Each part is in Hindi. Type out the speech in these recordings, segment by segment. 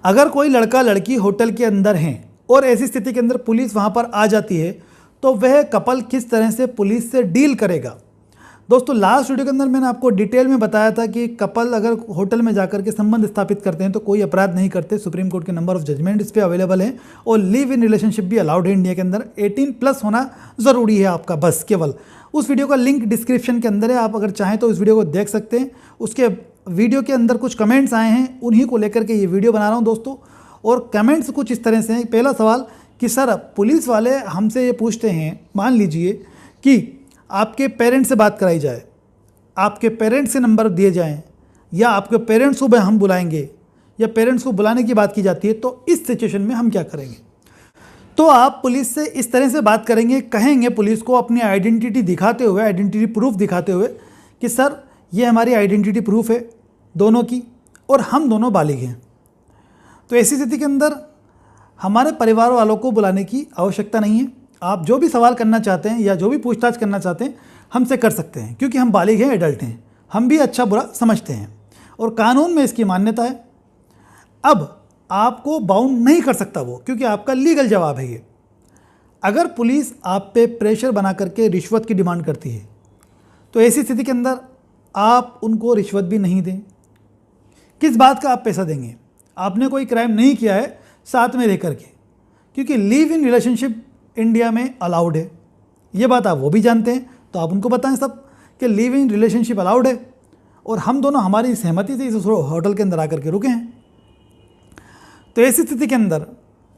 अगर कोई लड़का लड़की होटल के अंदर हैं और ऐसी स्थिति के अंदर पुलिस वहाँ पर आ जाती है तो वह कपल किस तरह से पुलिस से डील करेगा। दोस्तों लास्ट वीडियो के अंदर मैंने आपको डिटेल में बताया था कि कपल अगर होटल में जाकर के संबंध स्थापित करते हैं तो कोई अपराध नहीं करते। सुप्रीम कोर्ट के नंबर ऑफ जजमेंट इस पर अवेलेबल है और लिव इन रिलेशनशिप भी अलाउड है इंडिया के अंदर। 18+ होना ज़रूरी है आपका, बस केवल। उस वीडियो का लिंक डिस्क्रिप्शन के अंदर है, आप अगर चाहें तो उस वीडियो को देख सकते हैं। उसके वीडियो के अंदर कुछ कमेंट्स आए हैं, उन्हीं को लेकर के ये वीडियो बना रहा हूँ दोस्तों। और कमेंट्स कुछ इस तरह से हैं। पहला सवाल कि सर पुलिस वाले हमसे ये पूछते हैं, मान लीजिए कि आपके पेरेंट्स से बात कराई जाए, आपके पेरेंट्स से नंबर दिए जाएं, या आपके पेरेंट्स को हम बुलाएंगे या पेरेंट्स को बुलाने की बात की जाती है, तो इस सिचुएशन में हम क्या करेंगे। तो आप पुलिस से इस तरह से बात करेंगे, कहेंगे पुलिस को अपनी आइडेंटिटी दिखाते हुए, आइडेंटिटी प्रूफ दिखाते हुए कि सर ये हमारी आइडेंटिटी प्रूफ है दोनों की और हम दोनों बालिग हैं। तो ऐसी स्थिति के अंदर हमारे परिवार वालों को बुलाने की आवश्यकता नहीं है। आप जो भी सवाल करना चाहते हैं या जो भी पूछताछ करना चाहते हैं हमसे कर सकते हैं, क्योंकि हम बालिग हैं, एडल्ट हैं, हम भी अच्छा बुरा समझते हैं और कानून में इसकी मान्यता है। अब आपको बाउंड नहीं कर सकता वो, क्योंकि आपका लीगल जवाब है ये। अगर पुलिस आप पे प्रेशर बना करके रिश्वत की डिमांड करती है तो ऐसी स्थिति के अंदर आप उनको रिश्वत भी नहीं दें। किस बात का आप पैसा देंगे? आपने कोई क्राइम नहीं किया है साथ में रह करके, क्योंकि लिव इन रिलेशनशिप इंडिया में अलाउड है। ये बात आप वो भी जानते हैं, तो आप उनको बताएं सब कि लिव इन रिलेशनशिप अलाउड है और हम दोनों हमारी सहमति से इस होटल के अंदर आकर के रुके हैं। तो ऐसी स्थिति के अंदर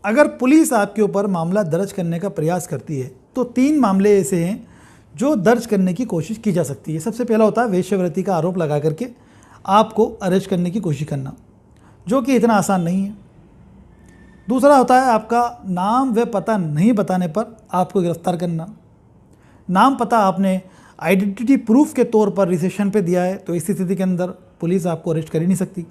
अगर पुलिस आपके ऊपर मामला दर्ज करने का प्रयास करती है तो 3 मामले ऐसे हैं जो दर्ज करने की कोशिश की जा सकती है। सबसे पहला होता है वेश्यावृत्ति का आरोप लगा करके आपको अरेस्ट करने की कोशिश करना, जो कि इतना आसान नहीं है। दूसरा होता है आपका नाम व पता नहीं बताने पर आपको गिरफ्तार करना। नाम पता आपने आइडेंटिटी प्रूफ के तौर पर रिसेप्शन पे दिया है, तो इस स्थिति के अंदर पुलिस आपको अरेस्ट कर ही नहीं सकती।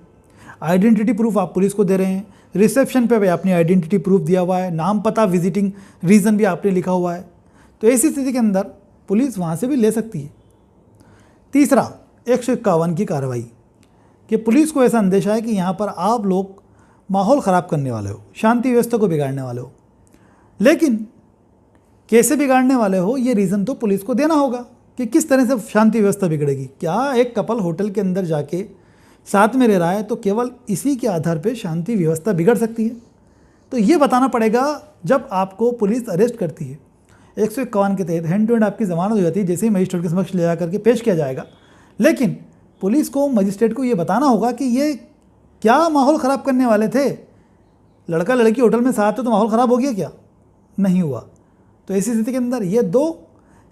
आइडेंटिटी प्रूफ आप पुलिस को दे रहे हैं, रिसेप्शन पे भी आपने आइडेंटिटी प्रूफ दिया हुआ है, नाम पता विजिटिंग रीज़न भी आपने लिखा हुआ है, तो ऐसी स्थिति के अंदर पुलिस वहाँ से भी ले सकती है। तीसरा 151 की कार्रवाई कि पुलिस को ऐसा अंदेशा है कि यहाँ पर आप लोग माहौल ख़राब करने वाले हो, शांति व्यवस्था को बिगाड़ने वाले हो, लेकिन कैसे बिगाड़ने वाले हो ये रीज़न तो पुलिस को देना होगा कि किस तरह से शांति व्यवस्था बिगड़ेगी। क्या एक कपल होटल के अंदर जाके साथ में रह रहा है तो केवल इसी के आधार पे शांति व्यवस्था बिगड़ सकती है? तो ये बताना पड़ेगा जब आपको पुलिस अरेस्ट करती है। 151 के तहत हैंड टू हैंड आपकी जमानत हो जाती है, जैसे ही मजिस्ट्रेट के समक्ष ले जा करके पेश किया जाएगा। लेकिन पुलिस को मजिस्ट्रेट को ये बताना होगा कि ये क्या माहौल ख़राब करने वाले थे। लड़का लड़की होटल में साथ है तो माहौल ख़राब हो गया क्या? नहीं हुआ। तो ऐसी स्थिति के अंदर ये 2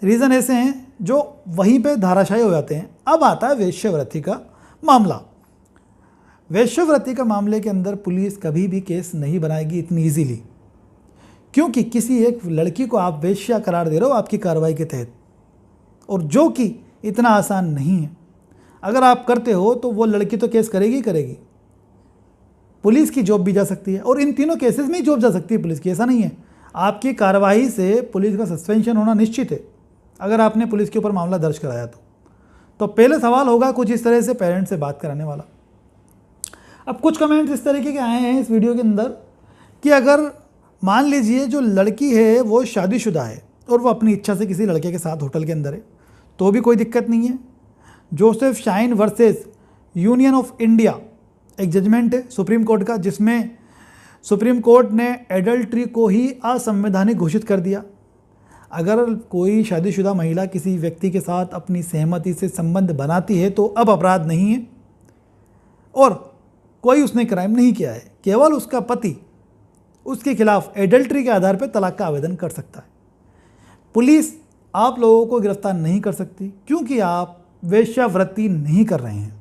रीज़न ऐसे हैं जो वहीं पे धाराशायी हो जाते हैं। अब आता है वेश्यावृत्ति का मामला। वेश्यावृत्ति का मामले के अंदर पुलिस कभी भी केस नहीं बनाएगी इतनी ईजीली, क्योंकि किसी एक लड़की को आप वेश्या करार दे रहे हो आपकी कार्रवाई के तहत, और जो कि इतना आसान नहीं है। अगर आप करते हो तो वो लड़की तो केस करेगी ही करेगी, पुलिस की जॉब भी जा सकती है, और इन तीनों केसेस में ही जॉब जा सकती है पुलिस की। ऐसा नहीं है, आपकी कार्रवाई से पुलिस का सस्पेंशन होना निश्चित है अगर आपने पुलिस के ऊपर मामला दर्ज कराया तो पहले सवाल होगा कुछ इस तरह से पेरेंट्स से बात कराने वाला। अब कुछ कमेंट्स इस तरीके के आए हैं इस वीडियो के अंदर कि अगर मान लीजिए जो लड़की है वो शादीशुदा है और वो अपनी इच्छा से किसी लड़के के साथ होटल के अंदर है तो भी कोई दिक्कत नहीं है। Joseph shine versus union of India एक जजमेंट है सुप्रीम कोर्ट का, जिसमें सुप्रीम कोर्ट ने एडल्ट्री को ही असंवैधानिक घोषित कर दिया। अगर कोई शादीशुदा महिला किसी व्यक्ति के साथ अपनी सहमति से संबंध बनाती है तो अब अपराध नहीं है और कोई उसने क्राइम नहीं किया है, केवल उसका पति उसके खिलाफ एडल्ट्री के आधार पर तलाक का आवेदन कर सकता है। पुलिस आप लोगों को गिरफ्तार नहीं कर सकती क्योंकि आप वेश्यावृत्ति नहीं कर रहे हैं।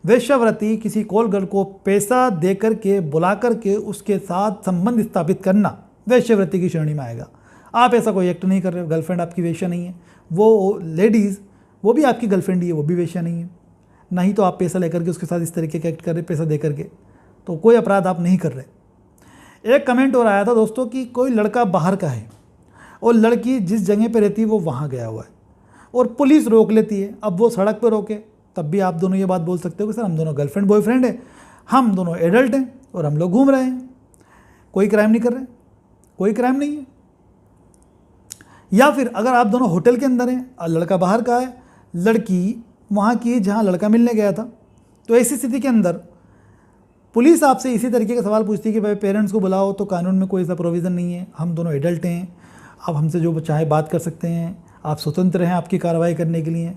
वेश्यावृत्ति किसी कॉल गर्ल को पैसा दे करके बुला करके उसके साथ संबंध स्थापित करना वेश्यावृत्ति की श्रेणी में आएगा। आप ऐसा कोई एक्ट नहीं कर रहे हो, गर्लफ्रेंड आपकी वेश्या नहीं है, वो लेडीज़ वो भी आपकी गर्लफ्रेंड ही है, वो भी वेश्या नहीं है। नहीं तो आप पैसा लेकर के उसके साथ इस तरीके का एक्ट कर रहे, पैसा दे करके, तो कोई अपराध आप नहीं कर रहे। एक कमेंट और आया था दोस्तों कि कोई लड़का बाहर का है और लड़की जिस जगह पे रहती है वो वहाँ गया हुआ है और पुलिस रोक लेती है। अब वो सड़क पर रोके तब भी आप दोनों ये बात बोल सकते हो कि सर हम दोनों गर्लफ्रेंड बॉयफ्रेंड हैं, हम दोनों एडल्ट हैं और हम लोग घूम रहे हैं, कोई क्राइम नहीं कर रहे, कोई क्राइम नहीं है। या फिर अगर आप दोनों होटल के अंदर हैं और लड़का बाहर का है, लड़की वहाँ की है जहाँ लड़का मिलने गया था, तो ऐसी स्थिति के अंदर पुलिस आपसे इसी तरीके का सवाल पूछती है कि भाई पेरेंट्स को बुलाओ, तो कानून में कोई ऐसा प्रोविज़न नहीं है, हम दोनों एडल्ट हैं, आप हमसे जो चाहे बात कर सकते हैं, आप स्वतंत्र हैं आपकी कार्रवाई करने के लिए।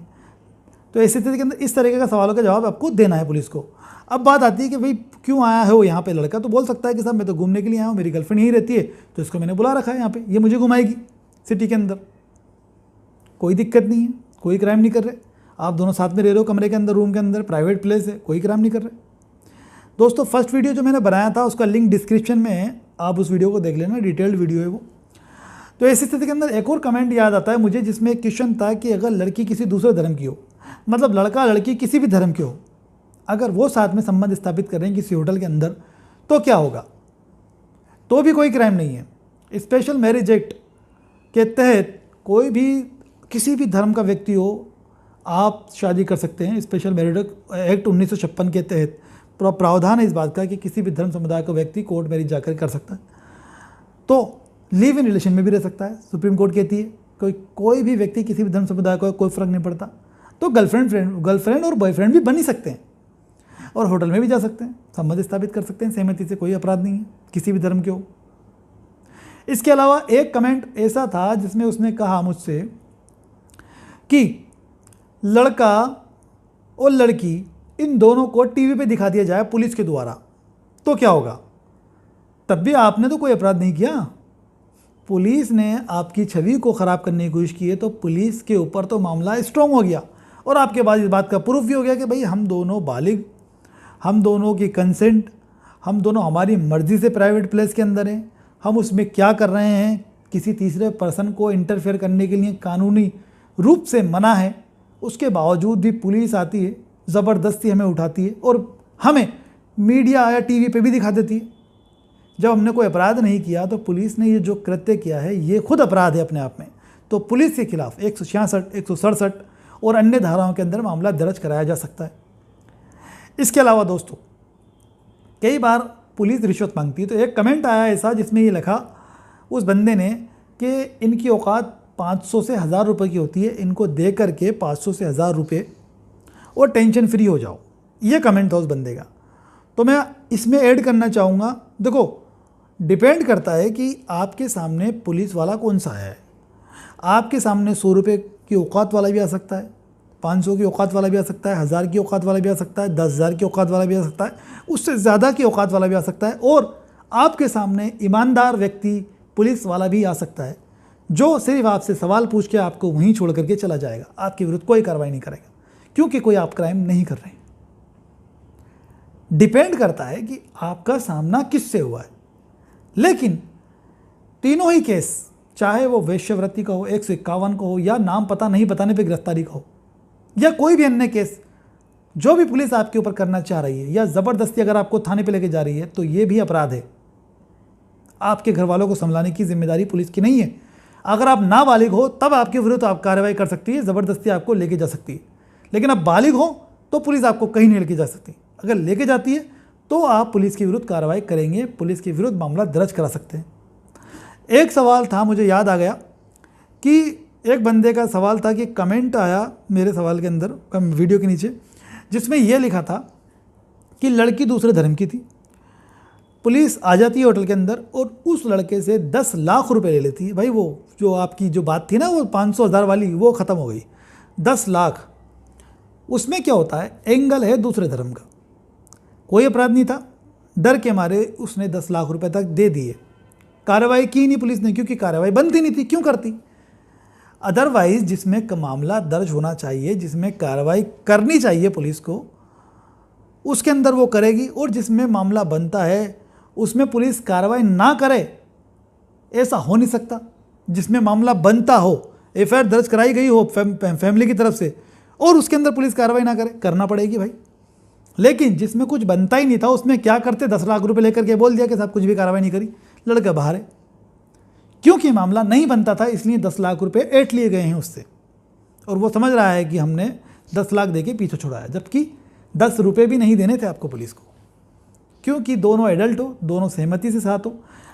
तो ऐसी स्थिति के अंदर इस तरीके का सवालों का जवाब आपको देना है पुलिस को। अब बात आती है कि भाई क्यों आया है वो यहाँ पे लड़का, तो बोल सकता है कि साहब मैं तो घूमने के लिए आया हूँ, मेरी गर्लफ्रेंड यहीं रहती है, तो इसको मैंने बुला रखा है यहाँ पे, ये मुझे घुमाएगी सिटी के अंदर, कोई दिक्कत नहीं है, कोई क्राइम नहीं कर रहे, आप दोनों साथ में रह रहे हो कमरे के अंदर, रूम के अंदर, प्राइवेट प्लेस है, कोई क्राइम नहीं कर रहे। दोस्तों फर्स्ट वीडियो जो मैंने बनाया था उसका लिंक डिस्क्रिप्शन में है, आप उस वीडियो को देख लेना, डिटेल्ड वीडियो है वो। तो ऐसी स्थिति के अंदर एक और कमेंट याद आता है मुझे, जिसमें एक क्वेश्चन था कि अगर लड़की किसी दूसरे धर्म की हो, मतलब लड़का लड़की किसी भी धर्म के हो, अगर वो साथ में संबंध स्थापित कर रहे हैं किसी होटल के अंदर, तो क्या होगा? तो भी कोई क्राइम नहीं है। स्पेशल मैरिज एक्ट के तहत कोई भी किसी भी धर्म का व्यक्ति हो, आप शादी कर सकते हैं। स्पेशल मैरिज एक्ट 1956 के तहत प्रावधान है इस बात का कि किसी भी धर्म समुदाय का व्यक्ति कोर्ट मैरिज जाकर कर सकता है, तो लिव इन रिलेशन में भी रह सकता है। सुप्रीम कोर्ट कहती है कोई भी व्यक्ति किसी भी धर्म समुदाय को कोई फ़र्क नहीं पड़ता, तो गर्लफ्रेंड और बॉयफ्रेंड भी बन ही सकते हैं, और होटल में भी जा सकते हैं, संबंध स्थापित कर सकते हैं सहमति से, कोई अपराध नहीं है किसी भी धर्म के हो। इसके अलावा एक कमेंट ऐसा था जिसमें उसने कहा मुझसे कि लड़का और लड़की इन दोनों को टीवी पे दिखा दिया जाए पुलिस के द्वारा, तो क्या होगा? तब भी आपने तो कोई अपराध नहीं किया, पुलिस ने आपकी छवि को ख़राब करने की कोशिश की है, तो पुलिस के ऊपर तो मामला स्ट्रॉन्ग हो गया, और आपके बाद इस बात का प्रूफ भी हो गया कि भाई हम दोनों बालिग, हम दोनों की कंसेंट, हम दोनों हमारी मर्ज़ी से प्राइवेट प्लेस के अंदर हैं, हम उसमें क्या कर रहे हैं किसी तीसरे पर्सन को इंटरफेयर करने के लिए कानूनी रूप से मना है। उसके बावजूद भी पुलिस आती है, ज़बरदस्ती हमें उठाती है और हमें मीडिया या टीवी पे भी दिखा देती है। जब हमने कोई अपराध नहीं किया तो पुलिस ने ये जो कृत्य किया है ये खुद अपराध है अपने आप में, तो पुलिस के खिलाफ 166, 167 और अन्य धाराओं के अंदर मामला दर्ज कराया जा सकता है। इसके अलावा दोस्तों कई बार पुलिस रिश्वत मांगती है, तो एक कमेंट आया ऐसा जिसमें ये लिखा उस बंदे ने कि इनकी औकात 500 से 1000 रुपये की होती है, इनको दे करके 500 से 1000 रुपये और टेंशन फ्री हो जाओ, ये कमेंट था उस बंदे का। तो मैं इसमें ऐड करना चाहूँगा, देखो डिपेंड करता है कि आपके सामने पुलिस वाला कौन सा है। आपके सामने 100 रुपये की औकात वाला भी आ सकता है, 500 की औकात वाला भी आ सकता है, 1000 की औकात वाला भी आ सकता है, 10,000 की औकात वाला भी आ सकता है, उससे ज़्यादा की औकात वाला भी आ सकता है, और आपके सामने ईमानदार व्यक्ति पुलिस वाला भी आ सकता है, जो सिर्फ आपसे सवाल पूछ के आपको वहीं छोड़ करके चला जाएगा, आपके विरुद्ध कोई कार्रवाई नहीं करेगा, क्योंकि कोई आप क्राइम नहीं कर रहे हैं। डिपेंड करता है कि आपका सामना किससे हुआ है। लेकिन तीनों ही केस, चाहे वो वेश्यावृत्ति का हो, 151 का हो, या नाम पता नहीं बताने पे गिरफ्तारी का हो, या कोई भी अन्य केस जो भी पुलिस आपके ऊपर करना चाह रही है, या ज़बरदस्ती अगर आपको थाने पे लेके जा रही है, तो ये भी अपराध है। आपके घर वालों को संभालने की जिम्मेदारी पुलिस की नहीं है। अगर आप नाबालिग हो तब आपके विरुद्ध आप कार्रवाई कर सकती है, ज़बरदस्ती आपको लेके जा सकती है, लेकिन अब बालिग हो तो पुलिस आपको कहीं नहीं लेके जा सकती। अगर लेके जाती है तो आप पुलिस के विरुद्ध कार्रवाई करेंगे, पुलिस के विरुद्ध मामला दर्ज करा सकते हैं। एक सवाल था, मुझे याद आ गया कि एक बंदे का सवाल था कि कमेंट आया मेरे सवाल के अंदर वीडियो के नीचे, जिसमें यह लिखा था कि लड़की दूसरे धर्म की थी, पुलिस आ जाती है होटल के अंदर और उस लड़के से 10 लाख रुपए ले लेती है। भाई वो जो आपकी जो बात थी ना वो 500,000 वाली, वो ख़त्म हो गई, 10 लाख। उसमें क्या होता है, एंगल है दूसरे धर्म का, कोई अपराध नहीं था, डर के मारे उसने 10 लाख रुपए तक दे दिए। कार्रवाई की नहीं पुलिस ने, क्योंकि कार्रवाई बनती नहीं थी, क्यों करती। अदरवाइज जिसमें मामला दर्ज होना चाहिए, जिसमें कार्रवाई करनी चाहिए पुलिस को, उसके अंदर वो करेगी, और जिसमें मामला बनता है उसमें पुलिस कार्रवाई ना करे, ऐसा हो नहीं सकता। जिसमें मामला बनता हो, एफआईआर दर्ज कराई गई हो फैमिली की तरफ से, और उसके अंदर पुलिस कार्रवाई ना करे, करना पड़ेगी भाई। लेकिन जिसमें कुछ बनता ही नहीं था, उसमें क्या करते, 10 लाख रुपए लेकर के बोल दिया कि साहब कुछ भी कार्रवाई नहीं करी, लड़का बाहर है। क्योंकि मामला नहीं बनता था, इसलिए 10 लाख रुपए ऐंठ लिए गए हैं उससे, और वो समझ रहा है कि हमने 10 लाख देके पीछे छुड़ाया, जबकि 10 रुपये भी नहीं देने थे आपको पुलिस को। क्योंकि दोनों एडल्ट हो, दोनों सहमति से साथ हो।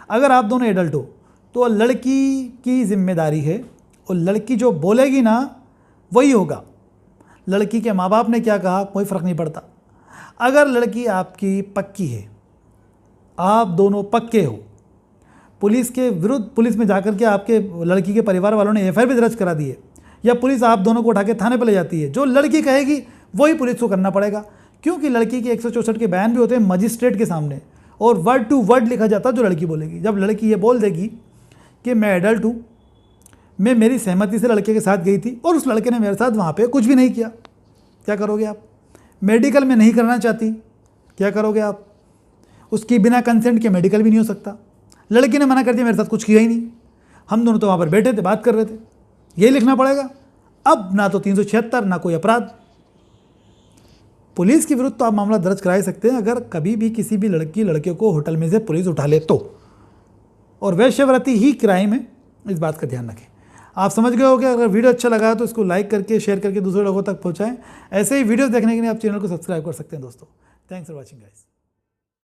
अगर आप दोनों एडल्ट हो तो लड़की की जिम्मेदारी है, और लड़की जो बोलेगी ना वही होगा। लड़की के माँ बाप ने क्या कहा कोई फ़र्क नहीं पड़ता। अगर लड़की आपकी पक्की है, आप दोनों पक्के हो, पुलिस के विरुद्ध पुलिस में जाकर के आपके लड़की के परिवार वालों ने एफआईआर भी दर्ज करा दी है, या पुलिस आप दोनों को उठा के थाने पर ले जाती है, जो लड़की कहेगी वही पुलिस को करना पड़ेगा। क्योंकि लड़की के 164 के बयान भी होते हैं मजिस्ट्रेट के सामने, और वर्ड टू वर्ड लिखा जाता है जो लड़की बोलेगी। जब लड़की ये बोल देगी कि मैं एडल्ट हूँ, मैं मेरी सहमति से लड़के के साथ गई थी और उस लड़के ने मेरे साथ वहाँ पे कुछ भी नहीं किया, क्या करोगे आप? मेडिकल में नहीं करना चाहती, क्या करोगे आप? उसकी बिना कंसेंट के मेडिकल भी नहीं हो सकता। लड़की ने मना कर दिया, मेरे साथ कुछ किया ही नहीं, हम दोनों तो वहाँ पर बैठे थे, बात कर रहे थे, ये लिखना पड़ेगा। अब ना तो 376 ना कोई अपराध। पुलिस के विरुद्ध तो आप मामला दर्ज करा ही सकते हैं अगर कभी भी किसी भी लड़की लड़के को होटल में से पुलिस उठा ले तो, और वेश्यावृत्ति ही क्राइम है, इस बात का ध्यान रखें। आप समझ गए हो कि अगर वीडियो अच्छा लगा तो इसको लाइक करके शेयर करके दूसरे लोगों तक पहुंचाएं। ऐसे ही वीडियोस देखने के लिए आप चैनल को सब्सक्राइब कर सकते हैं दोस्तों। Thanks for watching guys.